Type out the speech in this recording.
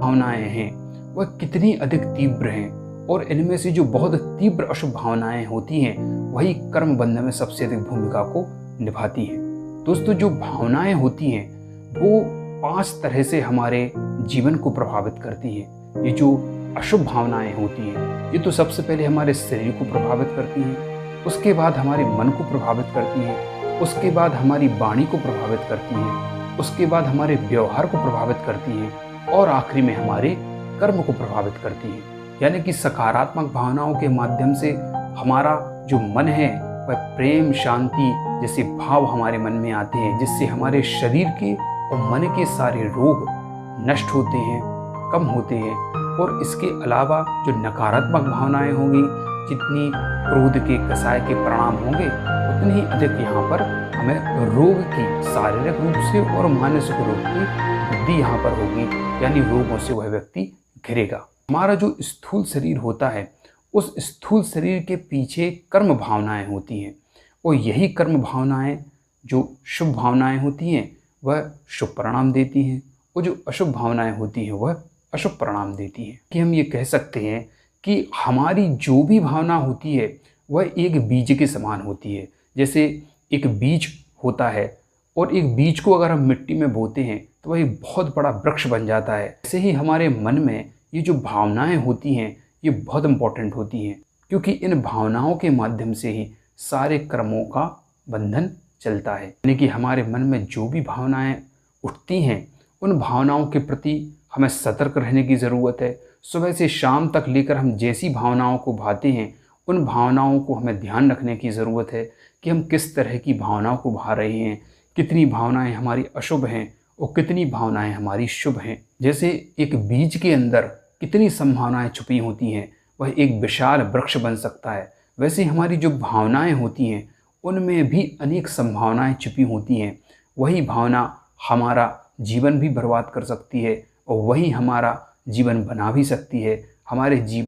भावनाएं हैं वह कितनी अधिक तीव्र हैं, और इनमें से जो बहुत तीव्र अशुभ भावनाएं होती हैं वही कर्म बंधन में सबसे अधिक भूमिका को निभाती हैं। दोस्तों, जो भावनाएं होती हैं वो 5 तरह से हमारे जीवन को प्रभावित करती हैं। ये जो अशुभ भावनाएं होती हैं ये तो सबसे पहले हमारे शरीर को प्रभावित करती हैं, उसके बाद हमारे मन को प्रभावित करती हैं, उसके बाद हमारी वाणी को प्रभावित करती हैं, उसके बाद हमारे व्यवहार को प्रभावित करती हैं, और आखिरी में हमारे कर्म को प्रभावित करती हैं। यानी कि सकारात्मक भावनाओं के माध्यम से हमारा जो मन है वह प्रेम, शांति जैसे भाव हमारे मन में आते हैं, जिससे हमारे शरीर के और मन के सारे रोग नष्ट होते हैं, कम होते हैं। और इसके अलावा जो नकारात्मक भावनाएं होंगी, जितनी क्रोध के, कसाय के परिणाम होंगे, उतनी ही अधिक यहाँ पर हमें रोग की, शारीरिक रूप से और मानसिक रूप की वृद्धि यहाँ पर होगी, यानी रोगों से वह व्यक्ति घिरेगा। हमारा जो स्थूल शरीर होता है उस स्थूल शरीर के पीछे कर्म भावनाएं होती हैं, और यही कर्म भावनाएं जो शुभ भावनाएं होती हैं वह शुभ परिणाम देती हैं, और जो अशुभ भावनाएं होती हैं वह अशुभ परिणाम देती हैं। कि हम ये कह सकते हैं कि हमारी जो भी भावना होती है वह एक बीज के समान होती है। जैसे एक बीज होता है और एक बीज को अगर हम मिट्टी में बोते हैं तो वह एक बहुत बड़ा वृक्ष बन जाता है। ऐसे ही हमारे मन में ये जो भावनाएं होती हैं ये बहुत इंपॉर्टेंट होती हैं, क्योंकि इन भावनाओं के माध्यम से ही सारे कर्मों का बंधन चलता है। यानी कि हमारे मन में जो भी भावनाएं उठती हैं उन भावनाओं के प्रति हमें सतर्क रहने की ज़रूरत है। सुबह से शाम तक लेकर हम जैसी भावनाओं को भाते हैं उन भावनाओं को हमें ध्यान रखने की ज़रूरत है कि हम किस तरह की भावनाओं को भा रहे हैं, कितनी भावनाएं हमारी अशुभ हैं और कितनी भावनाएं हमारी शुभ हैं। जैसे एक बीज के अंदर कितनी संभावनाएं छुपी होती हैं वह एक विशाल वृक्ष बन सकता है, वैसे हमारी जो भावनाएं होती हैं उनमें भी अनेक संभावनाएं छुपी होती हैं। वही भावना हमारा जीवन भी बर्बाद कर सकती है और वही हमारा जीवन बना भी सकती है। हमारे जीवन